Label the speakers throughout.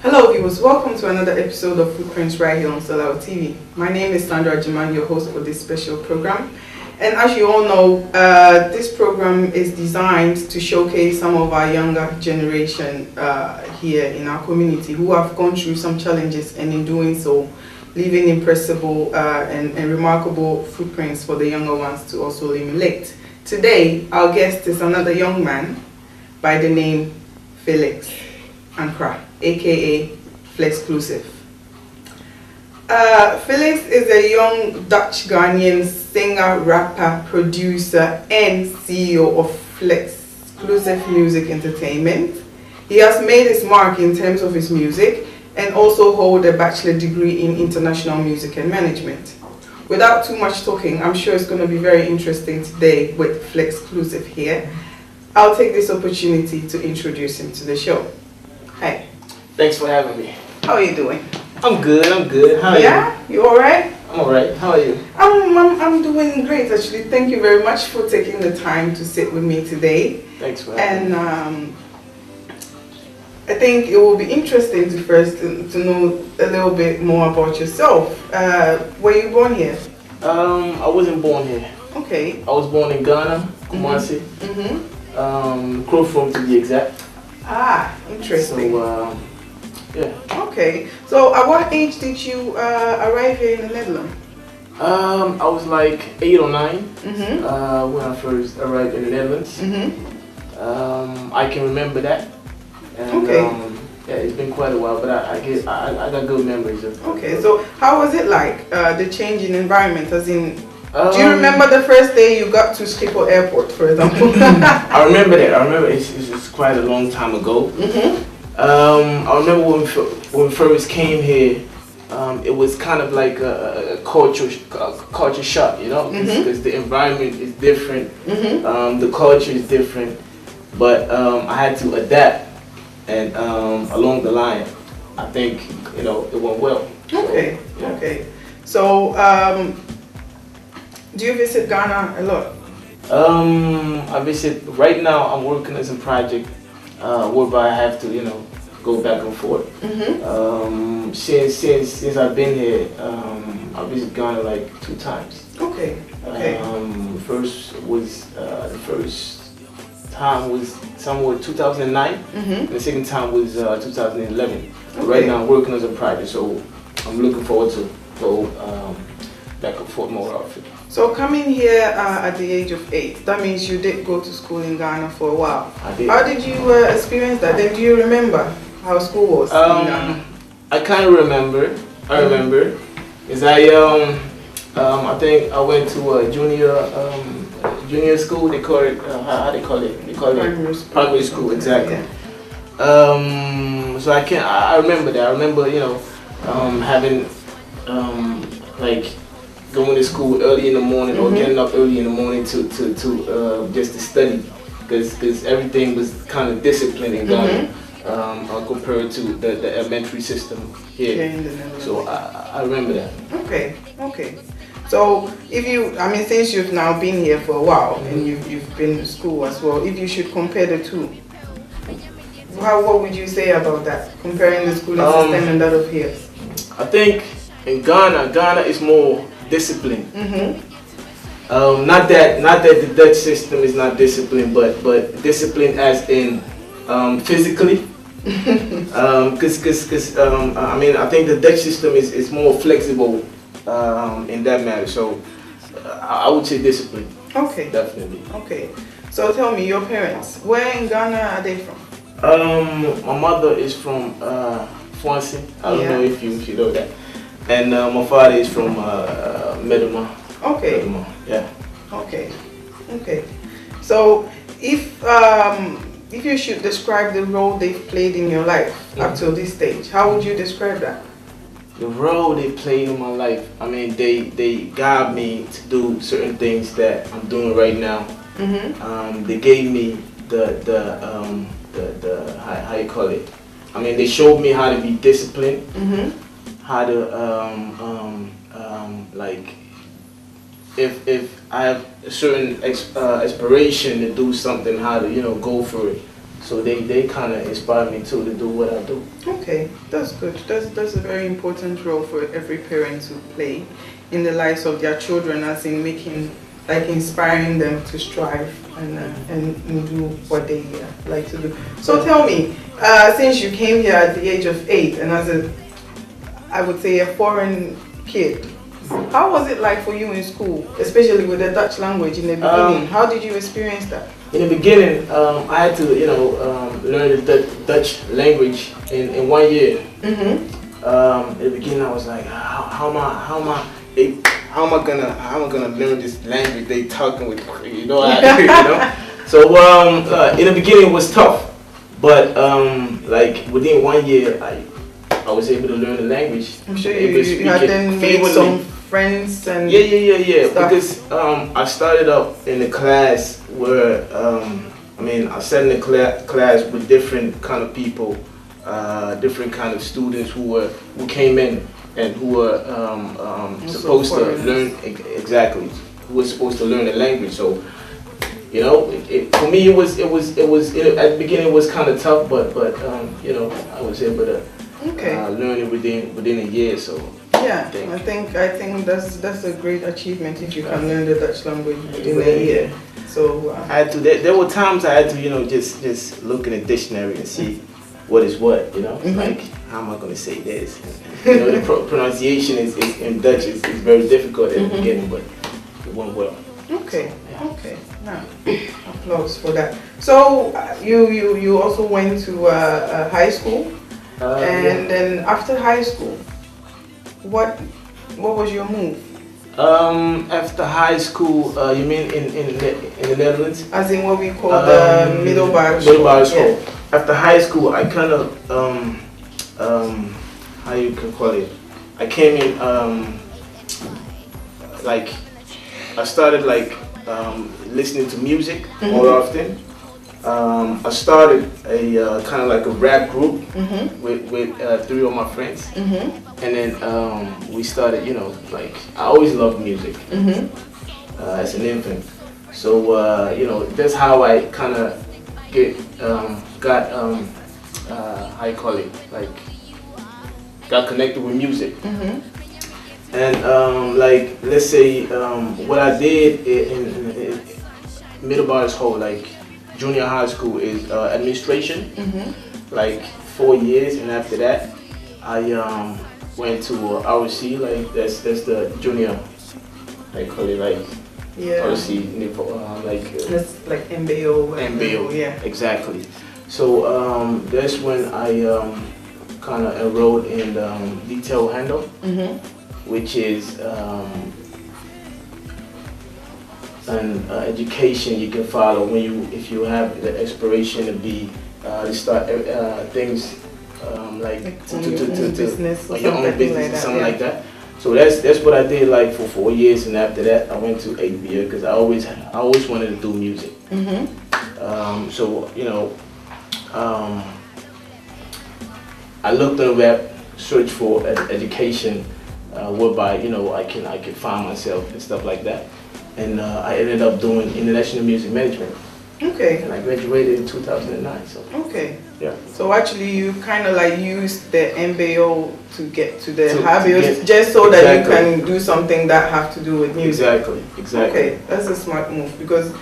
Speaker 1: Hello viewers, welcome to another episode of Footprints right here on Soulhour TV. My name is Sandra Agyeman, your host for this special program. And as you all know, this program is designed to showcase some of our younger generation here in our community who have gone through some challenges, and in doing so, leaving impressible and remarkable footprints for the younger ones to also emulate. Today, our guest is another young man by the name Felix Ankrah, aka Flexclusive. Felix is a young Dutch Ghanaian singer, rapper, producer, and CEO of Flexclusive Music Entertainment. He has made his mark in terms of his music and also hold a bachelor degree in international music and management. Without too much talking, I'm sure it's going to be very interesting today with Flexclusive here. I'll take this opportunity to introduce him to the show. Hi.
Speaker 2: Thanks for having me.
Speaker 1: How are you doing?
Speaker 2: I'm good. How are you?
Speaker 1: Yeah? You alright?
Speaker 2: I'm alright. How are you?
Speaker 1: I'm doing great actually. Thank you very much for taking the time to sit with me today.
Speaker 2: Thanks for having me.
Speaker 1: And I think it will be interesting to know a little bit more about yourself. Were you born here?
Speaker 2: I wasn't born here.
Speaker 1: Okay.
Speaker 2: I was born in Ghana, Kumasi. Crowfrom to be exact.
Speaker 1: Ah, interesting.
Speaker 2: So, yeah.
Speaker 1: Okay. So at what age did you arrive here in the Netherlands?
Speaker 2: I was like 8 or 9 when I first arrived in the Netherlands. I can remember that. And,
Speaker 1: okay.
Speaker 2: Yeah, it's been quite a while, but I got good memories of it.
Speaker 1: Okay, so how was it like, the change in environment, as in, do you remember the first day you got to Schiphol Airport, for example?
Speaker 2: I remember that. I remember it's quite a long time ago. I remember when we first came here, it was kind of like a culture shock, you know, because the environment is different, the culture is different, but I had to adapt, and along the line, I think, you know, it went well.
Speaker 1: Okay, so, yeah. Okay. So, do you visit Ghana a lot?
Speaker 2: I visit, right now I'm working as a project whereby I have to, you know, go back and forth. Since I've been here, I visit Ghana like 2 times.
Speaker 1: Okay. Okay.
Speaker 2: The first time was somewhere 2009, and the second time was 2011. Okay. Right now I'm working as a project, so I'm looking forward to go back and forth more often.
Speaker 1: So coming here at the age of 8, that means you did go to school in Ghana for a while.
Speaker 2: I did.
Speaker 1: How did you experience that? Then do you remember how school was in Ghana?
Speaker 2: I kind of remember. I remember. Is I think I went to a junior school. They call it how they call it? They call it primary school. Exactly. Yeah. So I remember that. I remember, you know, having like going to school early in the morning or getting up early in the morning to just to study, because everything was kind of disciplined in Ghana compared to the elementary system here. So I remember that. Okay, okay. So if you, I mean, since you've now been here for a while and you've been to school as well, if you should compare the two, what would you say about that, comparing the schooling system and that of here? I think in Ghana is more discipline. Not that the Dutch system is not disciplined, but discipline as in physically. Because I mean, I think the Dutch system is more flexible in that matter. So I would say discipline. Okay. Definitely.
Speaker 1: Okay. So tell me, your parents, where in Ghana are they from?
Speaker 2: My mother is from Swansea. I don't know if you know that. And my father is from Medema.
Speaker 1: Okay.
Speaker 2: Medema, yeah.
Speaker 1: Okay. Okay. So if you should describe the role they've played in your life up till this stage, how would you describe that?
Speaker 2: The role they played in my life, I mean, they guide me to do certain things that I'm doing right now. They gave me the how you call it? I mean, they showed me how to be disciplined. How to like if I have a certain aspiration to do something, how to, you know, go for it. So they kind of inspired me too to do what I do.
Speaker 1: Okay, That's good. That's a very important role for every parent to play in the lives of their children, as in making, like, inspiring them to strive and do what they like to do. So tell me, since you came here at the age of 8 and as I would say a foreign kid, how was it like for you in school, especially with the Dutch language in the beginning? How did you experience that?
Speaker 2: In the beginning, I had to, learn the Dutch language in 1 year. In the beginning, I was like, how am I gonna learn this language they talking with? So in the beginning, it was tough, but like within 1 year, I was able to learn the language.
Speaker 1: I'm sure you had then made some friends and
Speaker 2: yeah.
Speaker 1: stuff.
Speaker 2: Because I started up in a class where I sat in a class with different kind of people, different kind of students who came in and who were supposed to learn exactly, who were supposed to learn the language. So for me it was at the beginning it was kind of tough, but I was able to learn it within a year. So
Speaker 1: yeah, I think that's a great achievement if you can learn the Dutch language within a year. So
Speaker 2: I had to. There were times I had to, just look in a dictionary and see what is what. Like, how am I going to say this? The pronunciation is in Dutch is very difficult at the beginning, but it went well.
Speaker 1: Okay. Now, applause for that. So you also went to high school, and then after high school, what was your move?
Speaker 2: After high school, you mean in the Netherlands?
Speaker 1: As in what we call the middelbare school.
Speaker 2: Yeah. After high school, I kind of how you can call it? I came in like I started like listening to music more often. I started a kind of like a rap group with 3 of my friends, and then we started, like I always loved music as an infant. So that's how I kind of got how you call it, like got connected with music. And like let's say what I did in middelbare school, like junior high school, is administration, like 4 years, and after that I went to RC, like that's the junior, I call it, like RC, like
Speaker 1: that's like MBO.
Speaker 2: MBO,
Speaker 1: yeah,
Speaker 2: exactly. So that's when I kind of enrolled in detail handle, which is an education you can follow if you have the aspiration to be to start things like
Speaker 1: business or
Speaker 2: your own business
Speaker 1: like
Speaker 2: or something like that. So that's what I did like for 4 years, and after that I went to HBO because I always wanted to do music. So I looked on the web, searched for education whereby I can find myself and stuff like that, and I ended up doing international music management.
Speaker 1: Okay.
Speaker 2: And I graduated in 2009. So.
Speaker 1: Okay.
Speaker 2: Yeah.
Speaker 1: So actually, you kind of like used the MBO to get to the hobby, just so that you can do something that have to do with music.
Speaker 2: Exactly.
Speaker 1: Okay, that's a smart move, because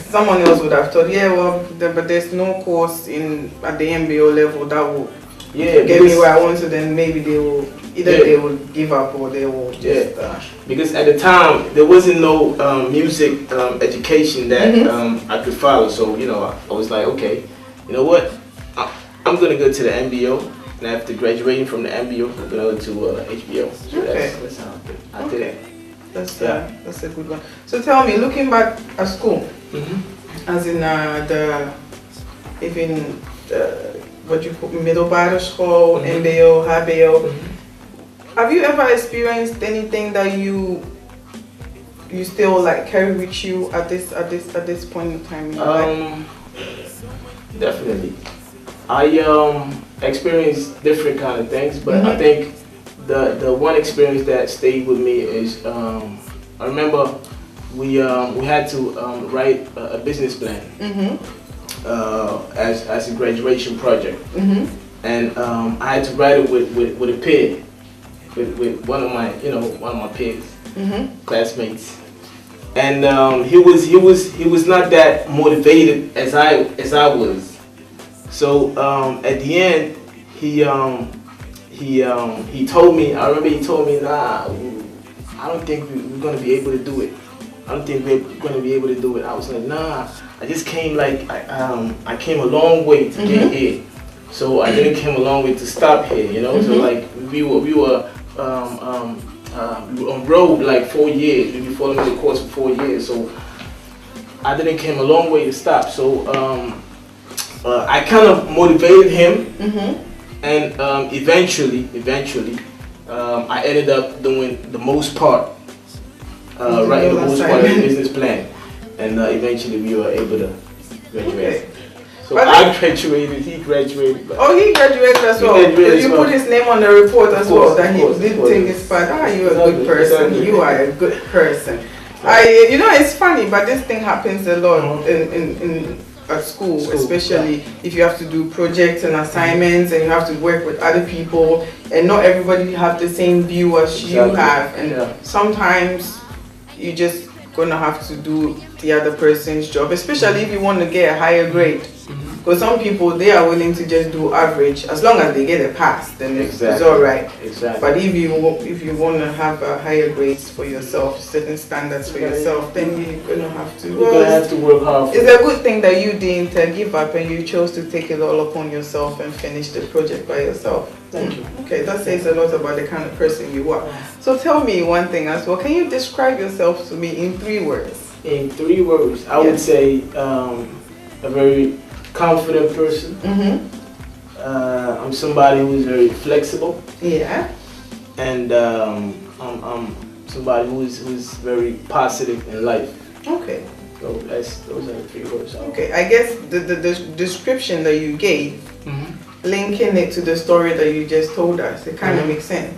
Speaker 1: someone else would have thought, but there's no course at the MBO level that will get me where I want to. Then maybe they will they will give up, or they will just.
Speaker 2: Because at the time there wasn't no music education that I could follow. So I was like, okay, you know what? I'm gonna go to the MBO, and after graduating from the MBO, I'm gonna go to HBO. So that's how I did it.
Speaker 1: That's a good one. So tell me, looking back at school, as in what you call middelbare school, MBO, HBO, have you ever experienced anything that you still like carry with you at this point in time in your life?
Speaker 2: Definitely. I experienced different kind of things, but I think the one experience that stayed with me is I remember we had to write a business plan as a graduation project, and I had to write it with a peer, with one of my peers, classmates, and he was not that motivated as I was. So at the end, he told me. I remember he told me, "Nah, I don't think we're gonna be able to do it. I don't think we're gonna be able to do it." I was like, "Nah, I just came I came a long way to get here, so I didn't come a long way to stop here, you know." So like we were on road like 4 years. We were following the course for 4 years, so I didn't come a long way to stop. So I kind of motivated him, and eventually, I ended up doing the most part, writing the most part of the business plan, and eventually we were able to graduate. So but I graduated, he graduated.
Speaker 1: Oh, he graduated as well. You put his name on the report as well, that he did take his part. Ah, you're a good person. You are a good person. You know, it's funny, but this thing happens a lot in at school, especially if you have to do projects and assignments and you have to work with other people, and not everybody have the same view as you have, and sometimes you just gonna have to do the other person's job, especially if you want to get a higher grade. Because some people, they are willing to just do average, as long as they get a pass, then it's all right. But if you want to have a higher grades for yourself, certain standards for yourself, then you're gonna have to.
Speaker 2: You're gonna have to work hard.
Speaker 1: It's a good thing that you didn't give up and you chose to take it all upon yourself and finish the project by yourself.
Speaker 2: Thank you.
Speaker 1: Okay, that says a lot about the kind of person you are. So tell me one thing as well. Can you describe yourself to me in 3 words? In 3 words,
Speaker 2: I would say a very confident person. I'm somebody who is very flexible.
Speaker 1: Yeah.
Speaker 2: And I'm somebody who is very positive in life.
Speaker 1: Okay.
Speaker 2: So those are the 3 words.
Speaker 1: Okay, I guess the description that you gave, linking it to the story that you just told us, it kind of makes sense.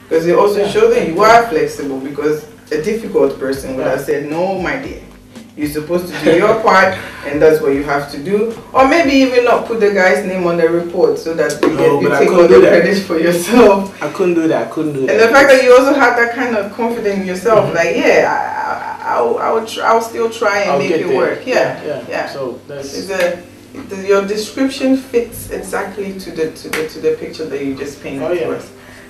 Speaker 1: Because it also shows that you are flexible, because a difficult person would have said, "No, my dear. You're supposed to do your part, and that's what you have to do." Or maybe even not put the guy's name on the report so that you take all the credit for yourself.
Speaker 2: I couldn't do that.
Speaker 1: And the fact that you also had that kind of confidence in yourself, like, I'll still try and make it work. Yeah.
Speaker 2: So that's
Speaker 1: your description fits exactly to the picture that you just painted for us.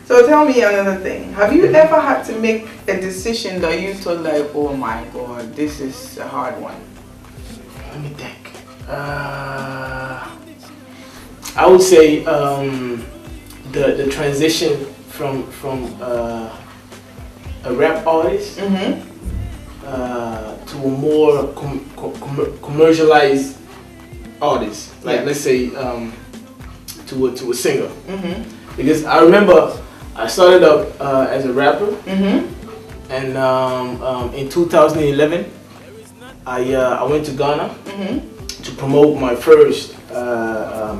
Speaker 1: So tell me another thing. Have you ever had to make a decision that you thought like, "Oh my God, this is a hard one"?
Speaker 2: Let me think. I would say the transition from a rap artist to a more commercialized artist, like let's say to a singer, because I remember I started up as a rapper, and in 2011 I went to Ghana to promote my first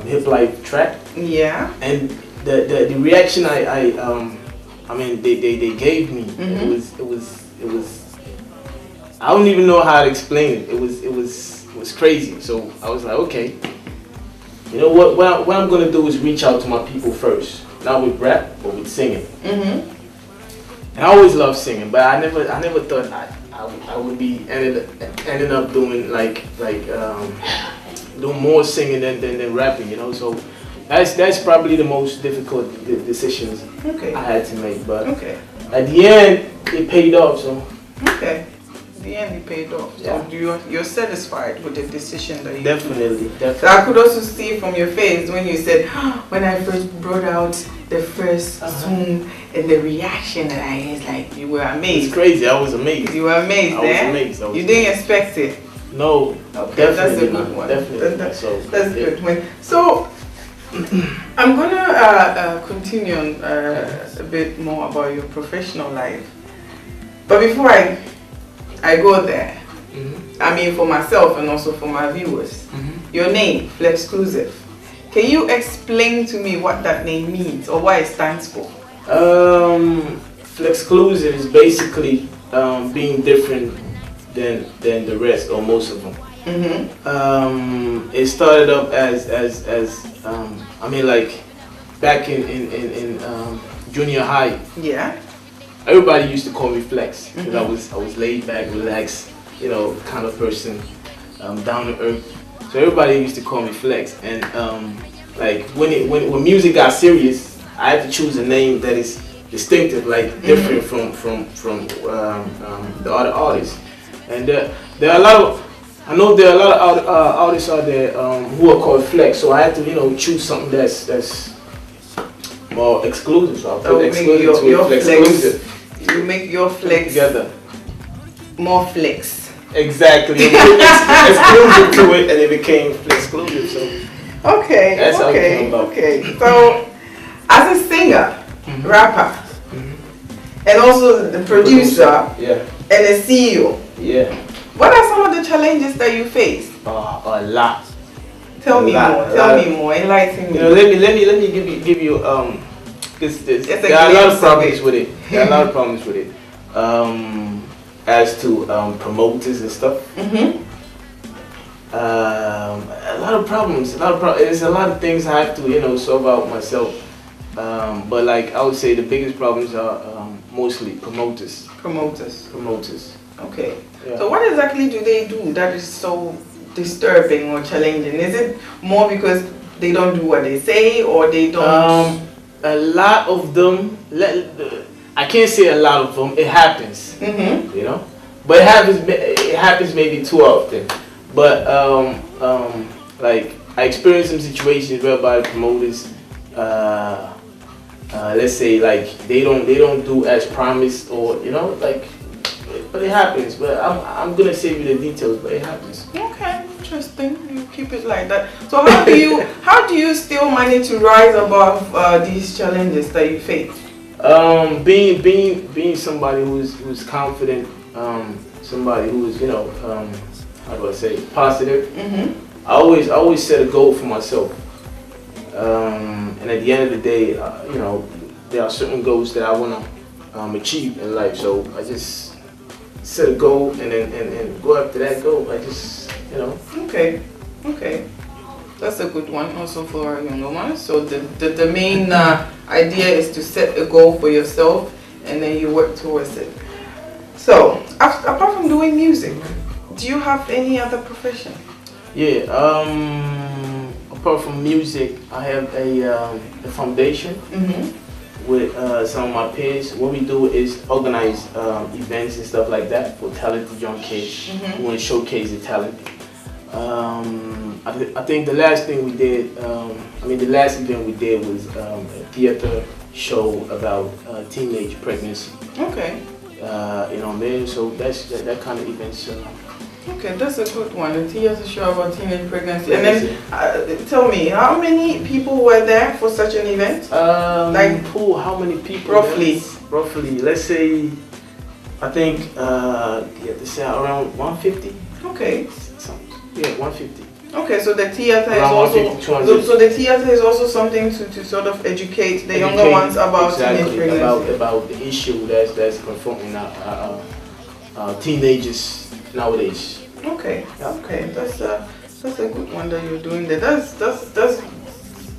Speaker 2: hip life track.
Speaker 1: Yeah.
Speaker 2: And the reaction I mean they gave me, it was I don't even know how to explain it. It was crazy. So I was like, okay, you know what I'm gonna do is reach out to my people first. Not with rap, but with singing. And I always loved singing, but I never thought I would be ended up doing doing more singing than rapping, you know. So that's probably the most difficult decisions I had to make. But at the end, it paid off. So
Speaker 1: at the end, it paid off. So you're satisfied with the decision that you
Speaker 2: definitely.
Speaker 1: So I could also see from your face when you said, when I first brought out the first song and the reaction that I was like, you were amazed.
Speaker 2: It's crazy. I was amazed.
Speaker 1: You were amazed.
Speaker 2: I was amazed.
Speaker 1: You didn't expect it.
Speaker 2: No.
Speaker 1: Okay, that's a good one.
Speaker 2: Definitely.
Speaker 1: That's a good one. So I'm gonna continue on a bit more about your professional life, but before I go there, I mean for myself and also for my viewers, your name, Flexclusive. Can you explain to me what that name means or what it stands for?
Speaker 2: Flexclusive is basically being different than the rest or most of them. It started up as I mean, like back in junior high.
Speaker 1: Yeah.
Speaker 2: Everybody used to call me Flex because I was laid back, relaxed, you know, kind of person, down to earth. So everybody used to call me Flex. And like when music got serious, I had to choose a name that is distinctive, like different from the other artists. And there are a lot of, I know there are a lot of artists out there who are called Flex. So I had to, you know, choose something that's more exclusive. So I put exclusive to Flexclusive.
Speaker 1: You make your Flex
Speaker 2: together
Speaker 1: more Flex.
Speaker 2: Exactly. Exclusive to it, and it became Flexclusive. So
Speaker 1: okay,
Speaker 2: that's how it came about.
Speaker 1: Okay. So as a singer, rapper, and also the producer,
Speaker 2: yeah,
Speaker 1: and a CEO,
Speaker 2: yeah.
Speaker 1: What are some of the challenges that you face?
Speaker 2: A lot.
Speaker 1: Tell me more. Enlighten me.
Speaker 2: You know, let me give you there are a lot of problems with it. There are a lot of problems with it. As to promoters and stuff. A lot of problems. There's a lot of things I have to, you know, solve out myself. But like I would say, the biggest problems are mostly promoters. Promoters.
Speaker 1: Okay.
Speaker 2: Yeah.
Speaker 1: So what exactly do they do that is so disturbing or challenging? Is it more because they don't do what they say, or they don't?
Speaker 2: A lot of them. I can't say a lot of them. It happens. You know, but it happens maybe too often. But like I experienced some situations whereby promoters, let's say like they don't do as promised, or you know, like. But it happens. But I'm gonna save you the details. But it happens.
Speaker 1: Okay, interesting. You keep it like that. So how do you still manage to rise above these challenges that you face?
Speaker 2: Being somebody who's confident, somebody who is, you know, how do I say, positive. I always set a goal for myself. And at the end of the day, you know, there are certain goals that I wanna achieve in life. So I just set a goal and go after that goal. I just, you know.
Speaker 1: Okay. That's a good one also for a younger one. So the main idea is to set a goal for yourself and then you work towards it. So apart from doing music, do you have any other profession?
Speaker 2: Yeah. Apart from music, I have a foundation. With some of my peers. What we do is organize events and stuff like that for talented young kids who want to showcase their talent. I think the last thing we did, the last event we did was a theater show about teenage pregnancy.
Speaker 1: Okay.
Speaker 2: You know, man. So that kind of events.
Speaker 1: Okay, that's a good one. A theater show about teenage pregnancy. And then tell me, how many people were there for such an event?
Speaker 2: Like how many people?
Speaker 1: Roughly,
Speaker 2: let's say, I think you have to say around 150.
Speaker 1: Okay.
Speaker 2: Yeah, 150.
Speaker 1: Okay, so the theater is also so the theater is also something to sort of educate the younger ones about teenage pregnancy.
Speaker 2: About the issue that's confronting our teenagers nowadays.
Speaker 1: Okay, that's a good one that you're doing there. That's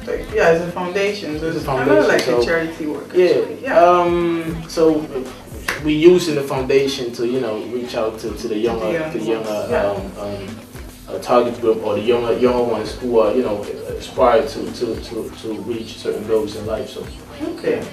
Speaker 1: like, yeah, it's a foundation. So it's kind of like a charity work.
Speaker 2: Yeah. So we using the foundation to, you know, reach out to the younger target group, or the younger ones who are, you know, aspire to reach certain goals in life. So
Speaker 1: okay.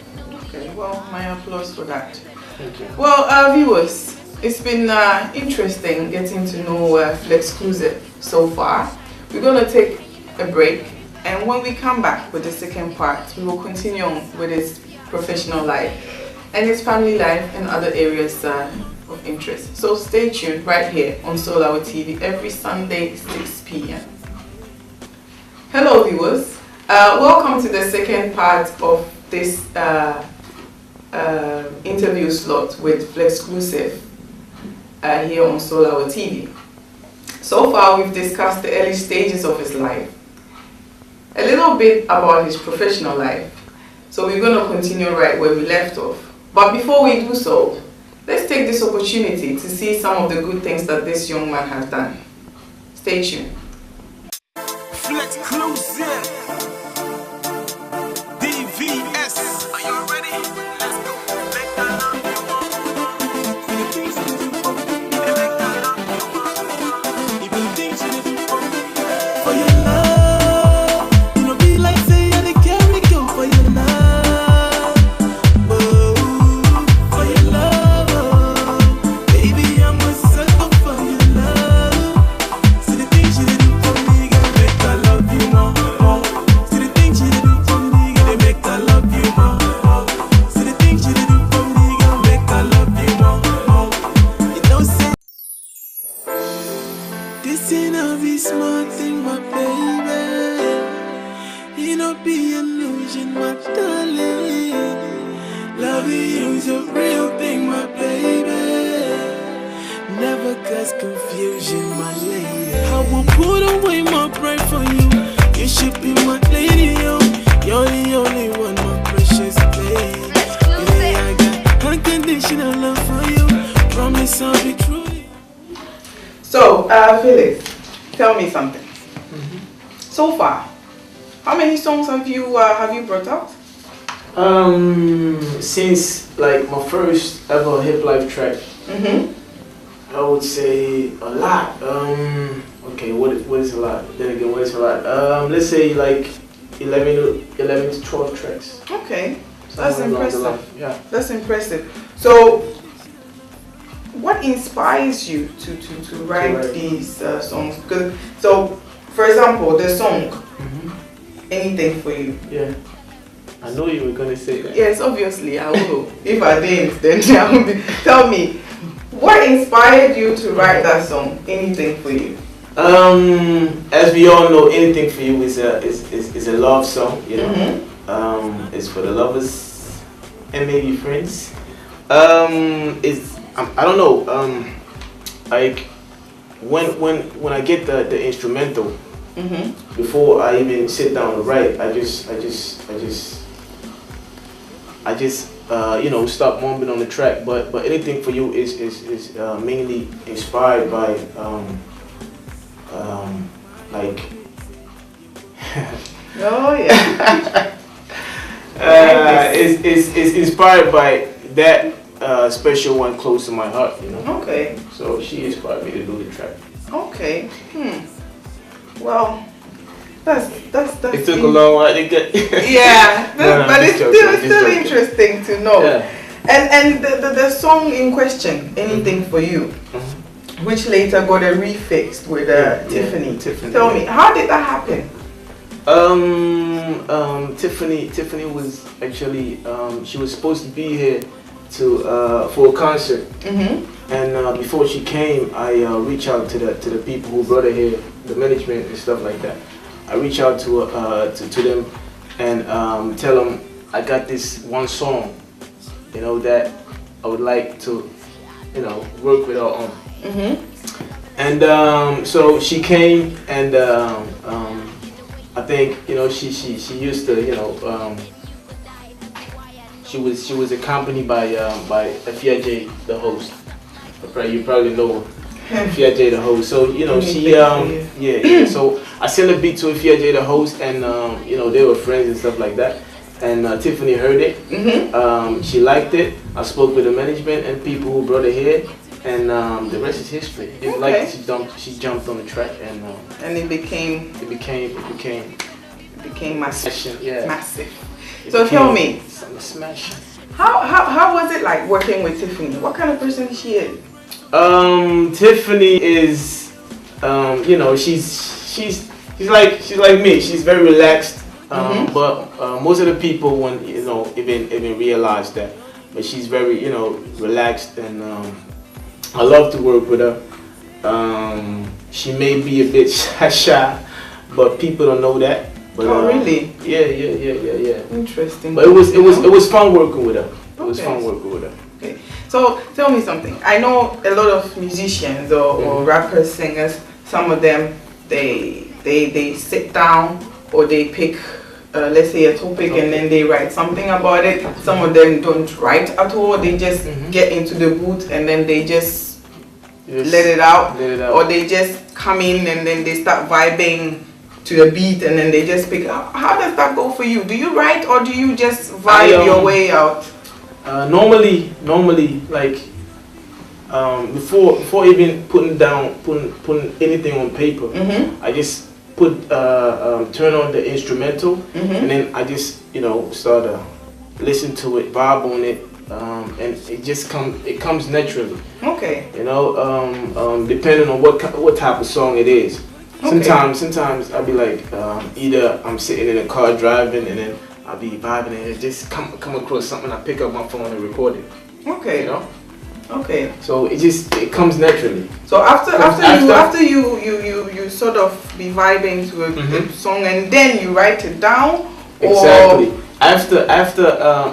Speaker 1: Well, my applause for that.
Speaker 2: Thank you.
Speaker 1: Well, viewers, it's been interesting getting to know Flexclusive so far. We're going to take a break, and when we come back with the second part, we will continue on with his professional life and his family life and other areas of interest. So stay tuned right here on Soulhour TV every Sunday 6 p.m. Hello viewers, welcome to the second part of this interview slot with Flexclusive here on Soulhour TV. So far we've discussed the early stages of his life, a little bit about his professional life. So we're going to continue right where we left off. But before we do so, let's take this opportunity to see some of the good things that this young man has done. station.
Speaker 3: Flexclusive. DVS. Are you ready? Let's go. Make that love you want. Even the things you do for me. For your love. You know, be like say I can't make you for your love. Oh, for your love. Oh. Baby, I'm a sucker for your love. See the things you do for me, girl, make I love you more. See the things you do for me, girl, they make I love you more. See the things you do for me, girl, make I love you more. You know, say this ain't a be smart thing, my baby. You know, be illusion, my darling. Loving you's a real thing, my baby. Never cause confusion, my lady. I will put away my pride for you. You should be my lady, yo. You're the only one, my precious baby. Yeah, I got unconditional love for you. Promise I'll be true.
Speaker 1: So, Felix, tell me something. So far, how many songs have you brought out?
Speaker 2: Since like my first ever hip life track, I would say a lot. Okay, what is a lot? Then again, what is a lot? Let's say like 11 to 12 tracks.
Speaker 1: Okay, that's
Speaker 2: Somewhere along the line.
Speaker 1: impressive.
Speaker 2: Yeah.
Speaker 1: That's impressive. So, what inspires you to write these songs? So, for example, the song "Anything for You."
Speaker 2: Yeah. I know you were gonna say that.
Speaker 1: Yes, obviously I will. If I didn't, then I would be. Tell me, what inspired you to write that song, "Anything for You"?
Speaker 2: As we all know, "Anything for You" is a love song. You know, it's for the lovers and maybe friends. It's I don't know. Like when I get the instrumental, before I even sit down to write, I just you know, stop mumbling on the track. But "Anything for You" is mainly inspired by like
Speaker 1: Oh yeah.
Speaker 2: it's inspired by that special one close to my heart, you know.
Speaker 1: Okay.
Speaker 2: So she inspired me to do the track.
Speaker 1: Okay. Well, that's
Speaker 2: It took a long while to get.
Speaker 1: Yeah,
Speaker 2: No,
Speaker 1: but
Speaker 2: I'm
Speaker 1: it's
Speaker 2: just joking,
Speaker 1: still
Speaker 2: joking.
Speaker 1: interesting to know.
Speaker 2: Yeah.
Speaker 1: And the song in question, "Anything for You," which later got a refixed with Tiffany.
Speaker 2: Tiffany.
Speaker 1: Tell me, how did that happen?
Speaker 2: Tiffany was actually she was supposed to be here to for a concert, and before she came, I reached out to the people who brought her here, the management and stuff like that. I reached out to them and tell them I got this one song, you know, that I would like to, you know, work with her on. And so she came, and I think, you know, she used to, you know, she was accompanied by Afia J, the host. You probably know Afia J, the host. So, you know, she yeah. So I sent a beat to Afia J, the host, and you know, they were friends and stuff like that. And Tiffany heard it. She liked it. I spoke with the management and people who brought it here, and the rest is history. It, like she jumped on the track, and
Speaker 1: it became massive.
Speaker 2: Yeah.
Speaker 1: Massive. So tell me,
Speaker 2: smash.
Speaker 1: how was it like working with Tiffany? What kind of person is she?
Speaker 2: Tiffany is, you know, she's like me. She's very relaxed. But most of the people won't, you know, even realize that. But she's very, you know, relaxed, and I love to work with her. She may be a bit shy, but people don't know that. But,
Speaker 1: oh really?
Speaker 2: Yeah.
Speaker 1: Interesting.
Speaker 2: But it was fun working with her. It was fun working with her.
Speaker 1: Okay. So tell me something. I know a lot of musicians or rappers, singers. Some of them they sit down or they pick, let's say, a topic and then they write something about it. Some of them don't write at all. They just get into the booth and then they just let it out,
Speaker 2: let it out.
Speaker 1: or they just come in and then they start vibing to a beat and then they just pick up? How does that go for you? Do you write or do you just vibe your way out?
Speaker 2: Normally, like before even putting anything on paper, I just turn on the instrumental, and then I just start to listen to it, vibe on it, and it comes naturally.
Speaker 1: Okay.
Speaker 2: Depending on what type of song it is. Okay. Sometimes I'll be like, either I'm sitting in a car driving and then I'll be vibing and it just come across something, I pick up my phone and record it.
Speaker 1: Okay. Okay.
Speaker 2: So it comes naturally.
Speaker 1: So after you sort of be vibing to a song and then you write it down?
Speaker 2: Exactly. After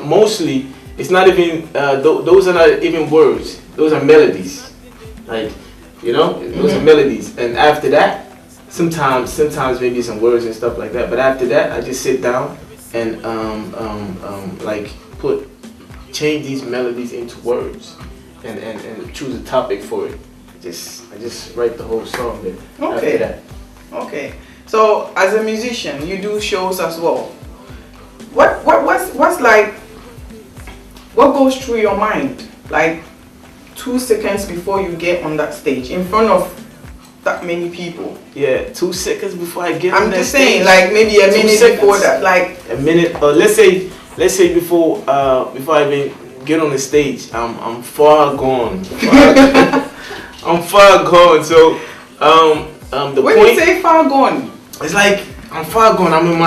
Speaker 2: mostly it's not even those are not even words. Those are melodies. Like those are melodies. And after that, sometimes maybe some words and stuff like that. But after that, I just sit down and change these melodies into words and choose a topic for it. I just write the whole song there.
Speaker 1: Okay.
Speaker 2: After that.
Speaker 1: Okay. So as a musician, you do shows as well. What's like? What goes through your mind? Like 2 seconds before you get on that stage in front of that many people.
Speaker 2: Yeah, 2 seconds before I get on that stage.
Speaker 1: I'm just saying, like maybe a minute before that, like
Speaker 2: a minute. Let's say before I even get on the stage, I'm far gone. I'm far gone. So
Speaker 1: when you say far gone,
Speaker 2: it's like I'm far gone. I'm in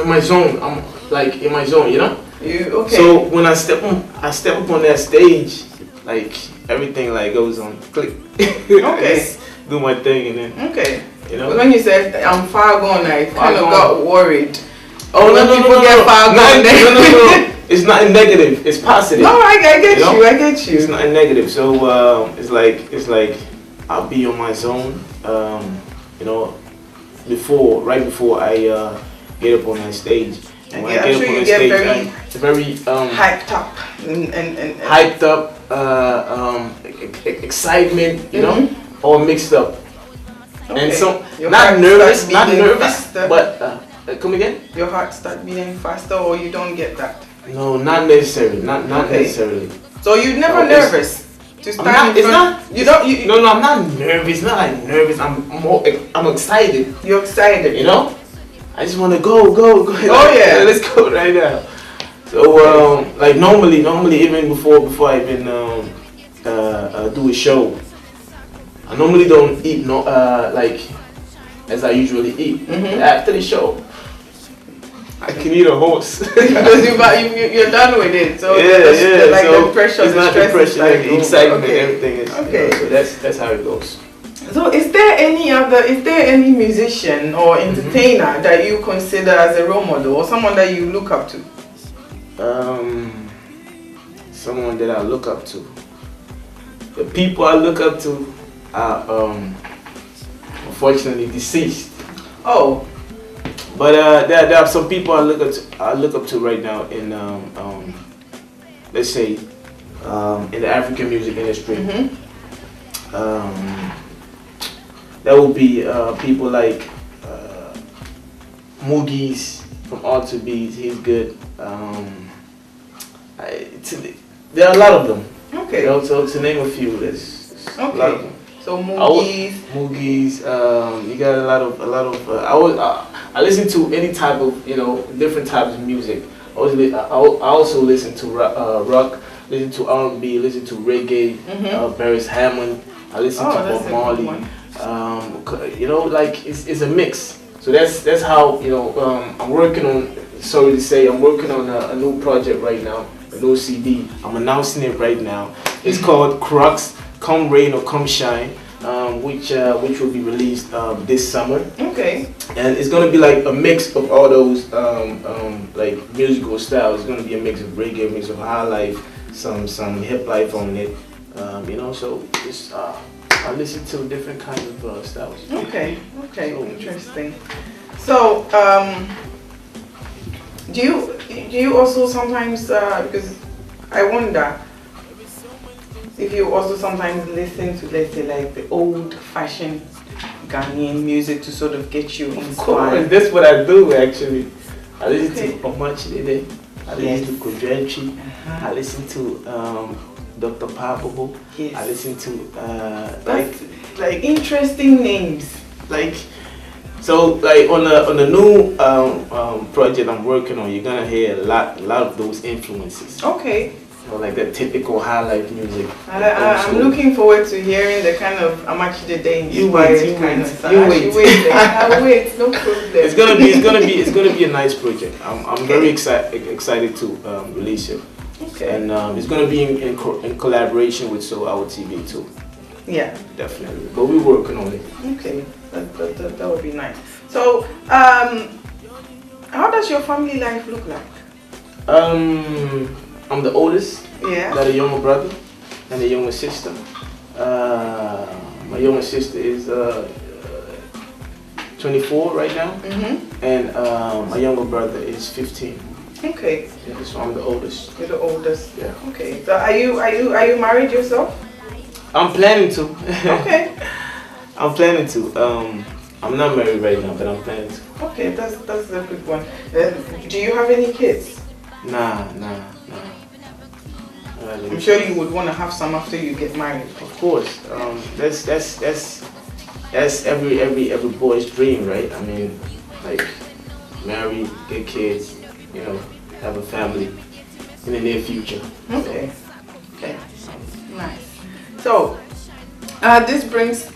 Speaker 2: my zone. I'm like in my zone.
Speaker 1: Okay.
Speaker 2: So when I step up on that stage, like everything like goes on click.
Speaker 1: Okay.
Speaker 2: Do my thing and then.
Speaker 1: Okay. But when you said I'm far gone, I kind of got worried.
Speaker 2: Oh no,
Speaker 1: far gone.
Speaker 2: No. It's not in negative. It's positive.
Speaker 1: No, I get you. I get you.
Speaker 2: It's not in negative. So it's like I'll be on my zone. Right before I get up on that stage. And when I get up on the stage, it's very
Speaker 1: hyped up
Speaker 2: hyped up, excitement, all mixed up. Okay. And so not nervous, but come again?
Speaker 1: Your heart start beating faster, or you don't get that?
Speaker 2: No, not necessarily. Not necessarily.
Speaker 1: So you're never nervous to stand in front?
Speaker 2: No, I'm not nervous. Not like nervous. I'm excited.
Speaker 1: You're excited.
Speaker 2: I just want to go.
Speaker 1: Oh yeah.
Speaker 2: Let's go right now. So like normally even before I even do a show, I normally don't eat like as I usually eat. After the show, I can eat a horse
Speaker 1: because you're done with it. So like
Speaker 2: so
Speaker 1: the pressure,
Speaker 2: it's not the pressure, like the excitement, everything is.
Speaker 1: Okay.
Speaker 2: So that's how it goes.
Speaker 1: So is there any musician or entertainer that you consider as a role model or someone that you look up to?
Speaker 2: Someone that I look up to. The people I look up to are unfortunately deceased.
Speaker 1: Oh.
Speaker 2: But there are some people I look up to right now in let's say in the African music industry. That would be people like Moogie's from R to B's. He's good. There are a lot of them.
Speaker 1: Okay.
Speaker 2: So to name a few, there's a lot of them.
Speaker 1: So Moogie's.
Speaker 2: You got a lot of. I listen to any type of different types of music. I also listen to rock, listen to R&B, listen to reggae, Paris Hammond. I listen to Bob Marley. Like it's a mix. So that's how I'm working on. Sorry to say, I'm working on a new project right now, a new CD. I'm announcing it right now. It's called Crux, Come Rain or Come Shine, which will be released this summer.
Speaker 1: Okay.
Speaker 2: And it's gonna be like a mix of all those like musical styles. It's gonna be a mix of reggae, a mix of high life, some hip life on it. So it's I listen to different kinds of styles.
Speaker 1: Okay, so interesting. So, do you also sometimes because I wonder, if you also sometimes listen to, let's say, like the old-fashioned Ghanaian music to sort of get you inspired.
Speaker 2: That's what I do actually. I listen to Omachidede, I listen to Kojenchi, I listen to Dr. Papobo, I listen to
Speaker 1: like interesting names.
Speaker 2: Like so like on the new project I'm working on, you're gonna hear a lot of those influences.
Speaker 1: Okay.
Speaker 2: So like the typical high life music.
Speaker 1: I'm looking forward to hearing the kind of Amachidede inspired kind of stuff.
Speaker 2: You wait.
Speaker 1: I'll wait, no problem.
Speaker 2: It's gonna be a nice project. I'm very excited to release it.
Speaker 1: Okay.
Speaker 2: And it's gonna be in collaboration with Soulhour TV too.
Speaker 1: Yeah.
Speaker 2: Definitely. But we're working on it.
Speaker 1: Okay. That would be nice. So how does your family life look like?
Speaker 2: I'm the oldest.
Speaker 1: Yeah.
Speaker 2: Got a younger brother and a younger sister. My younger sister is 24 right now, and my younger brother is 15.
Speaker 1: Okay.
Speaker 2: Yeah, so I'm the oldest.
Speaker 1: You're the oldest.
Speaker 2: Yeah.
Speaker 1: Okay. So are you married yourself?
Speaker 2: I'm planning to.
Speaker 1: Okay.
Speaker 2: I'm planning to. I'm not married right now, but I'm planning to.
Speaker 1: Okay, that's a good one. Do you have any kids?
Speaker 2: Nah.
Speaker 1: I'm sure you would want to have some after you get married.
Speaker 2: Of course. That's every boy's dream, right? I mean, like marry, get kids, you know, have a family in the near future.
Speaker 1: Okay. Okay. Nice. So this brings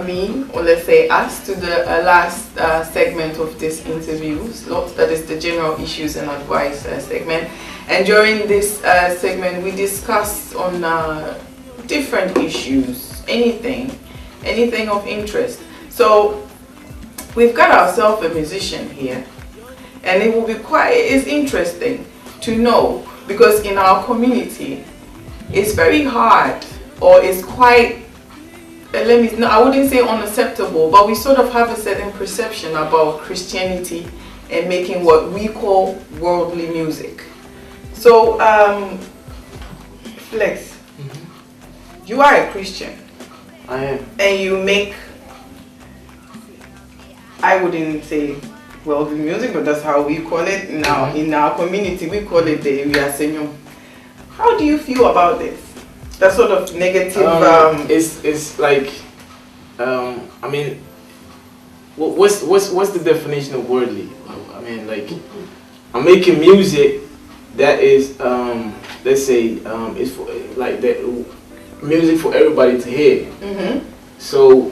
Speaker 1: me, or let's say us, to the last segment of this interview slot, that is the general issues and advice segment. And during this segment we discuss on different issues, anything of interest. So we've got ourselves a musician here, and it will be it's interesting to know, because in our community it's very hard, or it's quite, I wouldn't say unacceptable, but we sort of have a certain perception about Christianity and making what we call worldly music. So, Flex, you are a Christian.
Speaker 2: I am.
Speaker 1: And you make, I wouldn't say worldly music, but that's how we call it now. In our community, we call it the Uyasenyo. How do you feel about this? That sort of negative.
Speaker 2: It's like, I mean, what's the definition of worldly? I mean, like, I'm making music that is, let's say, is for like that music for everybody to hear. So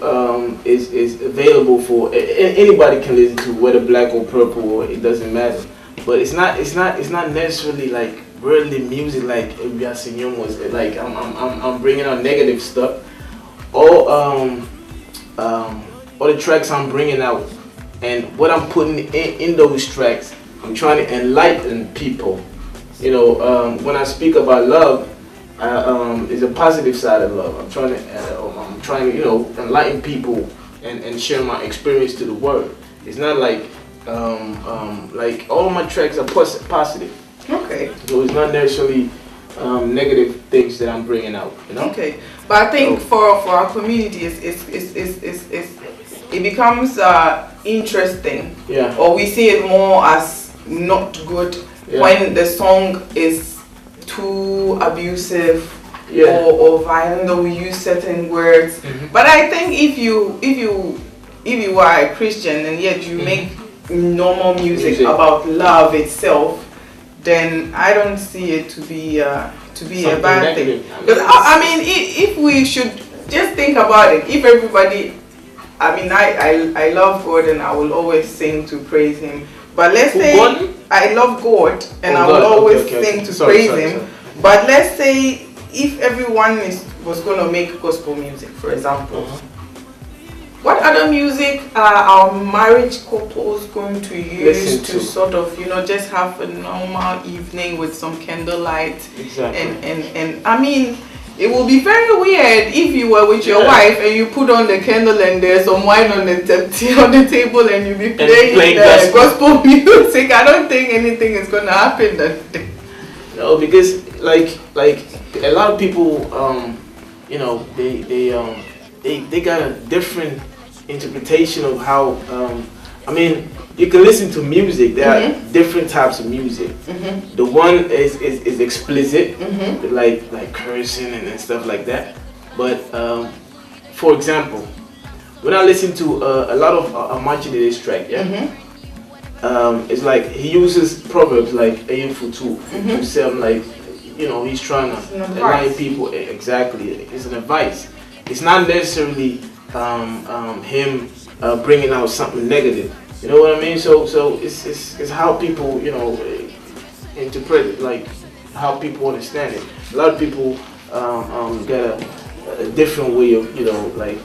Speaker 2: it's available for anybody can listen to, whether black or purple, or it doesn't matter. But it's not necessarily like worldly music like Uyasenyo was. Like I'm bringing out negative stuff. All the tracks I'm bringing out, and what I'm putting in those tracks, I'm trying to enlighten people. You know, when I speak about love, it's a positive side of love. I'm trying to you know, enlighten people and share my experience to the world. It's not like like all my tracks are positive.
Speaker 1: Okay.
Speaker 2: So it's not necessarily negative things that I'm bringing out. You know.
Speaker 1: Okay, but I think for our community, it becomes interesting.
Speaker 2: Yeah.
Speaker 1: Or we see it more as not good when the song is too abusive or violent, or we use certain words. But I think if you are a Christian and yet you make normal music about love itself, then I don't see it to be a bad thing. Because I mean, if we should just think about it, if everybody, I mean, I love God and I will always sing to praise Him. But let's say I love God and I will always sing to praise Him. But let's say if everyone was going to make gospel music, for example, what other music are our marriage couples going to use to sort of, you know, just have a normal evening with some candlelight?
Speaker 2: Exactly.
Speaker 1: And I mean, it will be very weird if you were with your wife and you put on the candle and there's some wine on the table and you be playing the gospel music. I don't think anything is going to happen that day.
Speaker 2: No, because like a lot of people, you know, they got a different interpretation of how. I mean, you can listen to music. There are different types of music. The one is explicit, like cursing and stuff like that. But for example, when I listen to a lot of Amanchide's track, it's like he uses proverbs like "Ayin Futu," Futu like, you know, he's trying to enlighten people. Exactly, it's an advice. It's not necessarily him bringing out something negative. You know what I mean? So it's how people, you know, interpret it, like how people understand it. A lot of people got a different way of, you know, like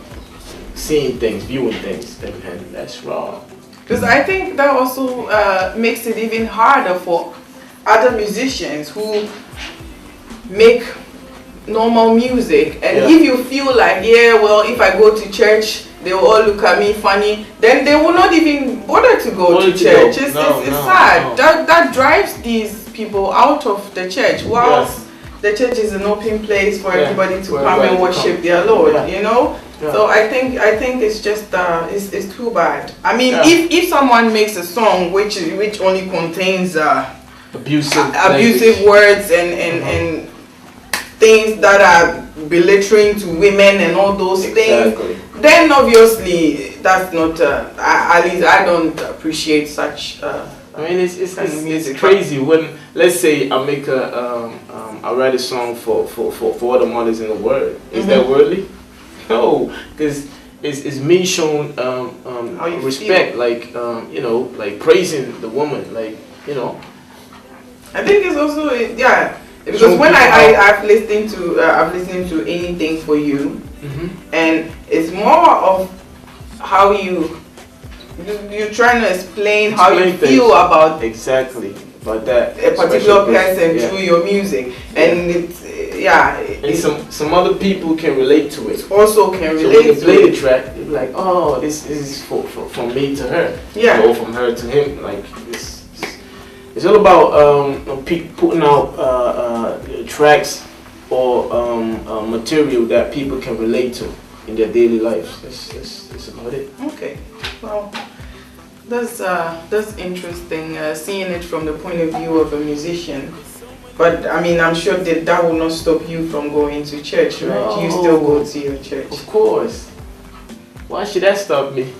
Speaker 2: seeing things, viewing things, and that's wrong.
Speaker 1: Because I think that also makes it even harder for other musicians who make normal music, and if you feel like, yeah, well, if I go to church they will all look at me funny, then they will not even bother to go to church. It's sad. That drives these people out of the church, whilst the church is an open place for everybody to come and worship their Lord, you know. So I think it's just it's too bad. I mean, if someone makes a song which only contains abusive words and things that are belittling to women and all those things, then obviously that's not. At least I don't appreciate such.
Speaker 2: I mean, it's crazy when, let's say, I make I write a song for all the mothers in the world. Is that worldly? No, because it's me showing respect, feel. Like you know, like praising the woman, like, you know.
Speaker 1: I think it's also because when I've listened to Anything for You, and it's more of how you're trying to explain how you feel about
Speaker 2: that
Speaker 1: a particular person through your music, and it's
Speaker 2: some other people can relate to it.
Speaker 1: Also can relate.
Speaker 2: So when you play the track, they're like, oh, this is from me to her, or from her to him. Like it's all about putting out tracks or material that people can relate to in their daily lives. That's about it.
Speaker 1: Okay, well, that's interesting, seeing it from the point of view of a musician. But I mean, I'm sure that will not stop you from going to church, right? No. You still go to your church.
Speaker 2: Of course. Why should that stop me?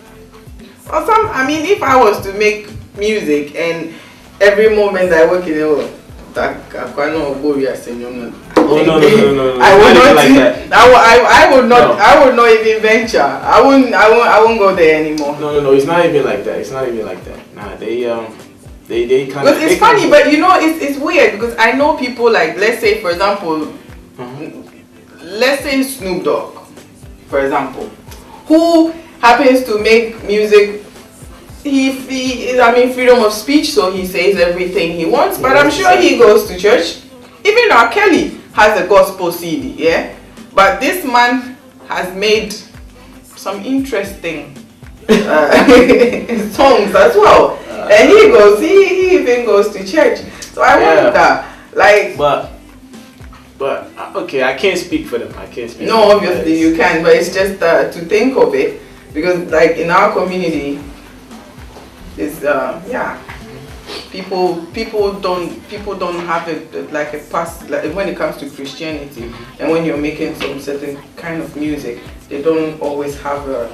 Speaker 1: Well, I mean, if I was to make music and every moment I work in a I would not even venture. I won't go there anymore.
Speaker 2: No, it's not even like that. It's not even like that. Nah, they kind of.
Speaker 1: But it's funny, but you know, it's weird because I know people like, let's say for example, let's say Snoop Dogg, for example, who happens to make music. I mean, freedom of speech, so he says everything he wants, but I'm sure he goes to church. Even R. Kelly has a gospel CD, but this man has made some interesting songs as well, and he even goes to church. So I wonder, like,
Speaker 2: but okay, I can't speak for them.
Speaker 1: No, obviously you can, but it's just to think of it, because like in our community, it's people don't have it like a past, like when it comes to Christianity, and when you're making some certain kind of music, they don't always have a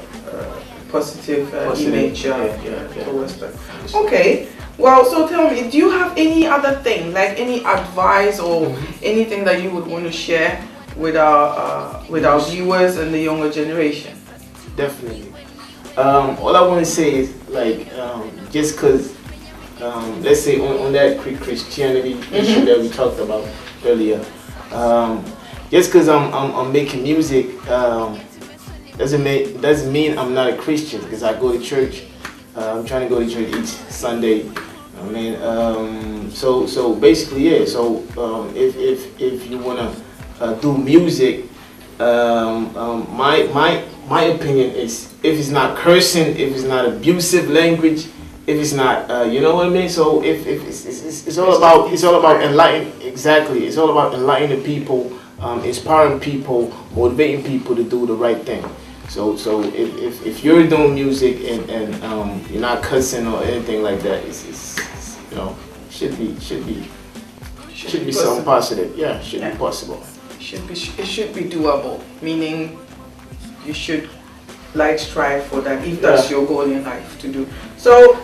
Speaker 1: positive image towards that. Okay, well, so tell me, do you have any other thing, like any advice or anything that you would want to share with our viewers and the younger generation?
Speaker 2: Definitely. All I want to say is, like, just because, let's say on that Christianity issue that we talked about earlier, just because I'm making music doesn't mean I'm not a Christian, because I go to church. I'm trying to go to church each Sunday. I mean, so basically, So if you wanna do music, my opinion is, if it's not cursing, if it's not abusive language, if it's not, you know what I mean. So if it's all about enlightening. Exactly, it's all about enlightening people, inspiring people, motivating people to do the right thing. So if you're doing music and you're not cussing or anything like that, it's you know, should be something positive. Yeah, should be possible.
Speaker 1: It should be doable. Meaning, you should strive for that if that's your goal in life to do. So,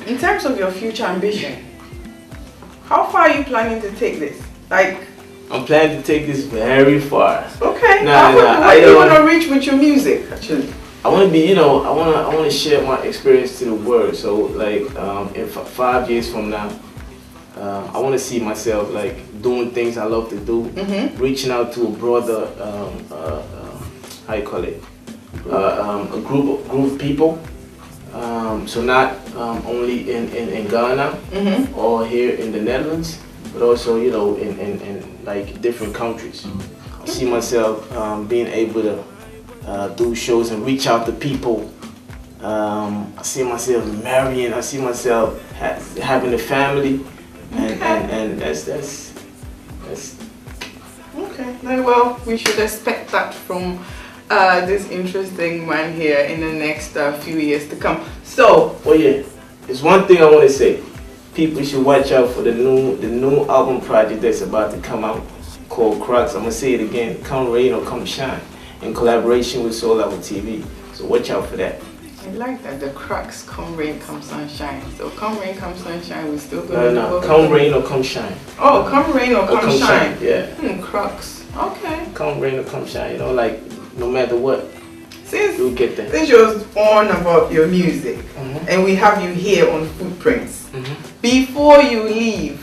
Speaker 1: in terms of your future ambition, how far are you planning to take this?
Speaker 2: I'm planning to take this very far.
Speaker 1: Okay.
Speaker 2: Where
Speaker 1: do you want to reach with your music, actually?
Speaker 2: I want to be, I want to share my experience to the world. So, in 5 years from now, I want to see myself doing things I love to do, reaching out to a broader, how you call it, a group of people. So not only in Ghana or here in the Netherlands, but also in different countries. I see myself being able to do shows and reach out to people. I see myself marrying. I see myself having a family, and that's
Speaker 1: okay. Well, we should expect that from this interesting man here in the next few years to come. So,
Speaker 2: there's one thing I want to say. People should watch out for the new album project that's about to come out called Crux. I'm gonna say it again. Come rain or come shine, in collaboration with Soulhour TV. So watch out for that.
Speaker 1: I like that, the Crux, come rain, come sunshine. So come rain, come sunshine, we're still going
Speaker 2: to come rain or come shine.
Speaker 1: Oh, come rain or come shine.
Speaker 2: Yeah.
Speaker 1: Crux. Okay.
Speaker 2: Come rain or come shine. No matter what, you'll get there.
Speaker 1: Since you're on about your music, and we have you here on Footprints, before you leave,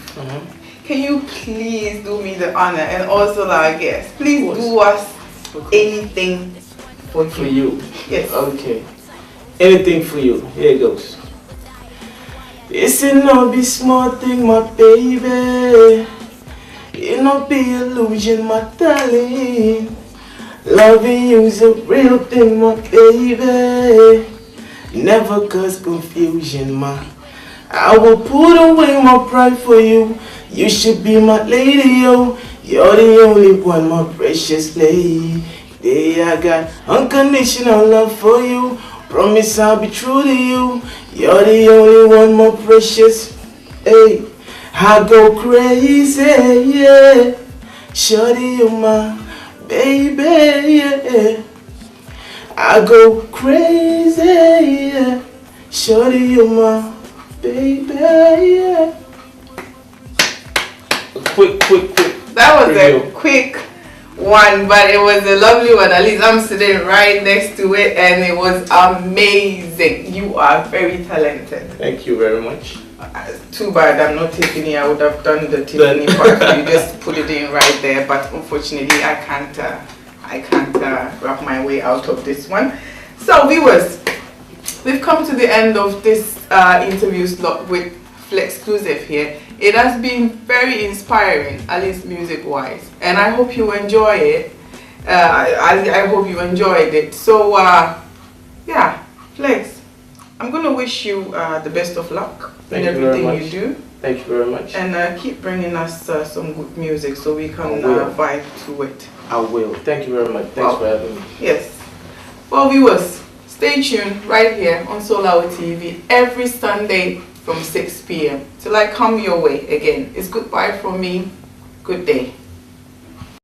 Speaker 1: can you please do me the honor, and also our guests, please do us anything for
Speaker 2: you.
Speaker 1: Yes.
Speaker 2: Okay. Anything for you. Here it goes. It's no be small thing, my baby. It no be illusion, my darling. Loving you's a real thing, my baby. Never cause confusion, ma. I will put away my pride for you. You should be my lady, yo. You're the only one, my precious lady. I got unconditional love for you. Promise I'll be true to you. You're the only one, my precious. Hey, I go crazy, yeah. Shorty, you my baby, yeah. I go crazy, yeah. Shorty, you my baby, yeah. Quick.
Speaker 1: That was
Speaker 2: review.
Speaker 1: A quick one, but it was a lovely one. At least I'm sitting right next to it, and it was amazing. You are very talented.
Speaker 2: Thank you very much.
Speaker 1: Too bad I'm not Tiffany. I would have done the Tiffany part. You just put it in right there, but unfortunately I can't wrap my way out of this one. So viewers, we've come to the end of this interview slot with Flexclusive here. It has been very inspiring, at least music wise, and I hope you enjoy it. I hope you enjoyed it. So yeah, Flex, I'm gonna wish you the best of luck in everything you do.
Speaker 2: Thank you very much.
Speaker 1: And keep bringing us some good music so we can vibe to it.
Speaker 2: I will. Thank you very much. Thanks for having me.
Speaker 1: Yes. Well, viewers, stay tuned right here on Soulhour TV every Sunday from 6 p.m. till I come your way again. It's goodbye from me. Good day.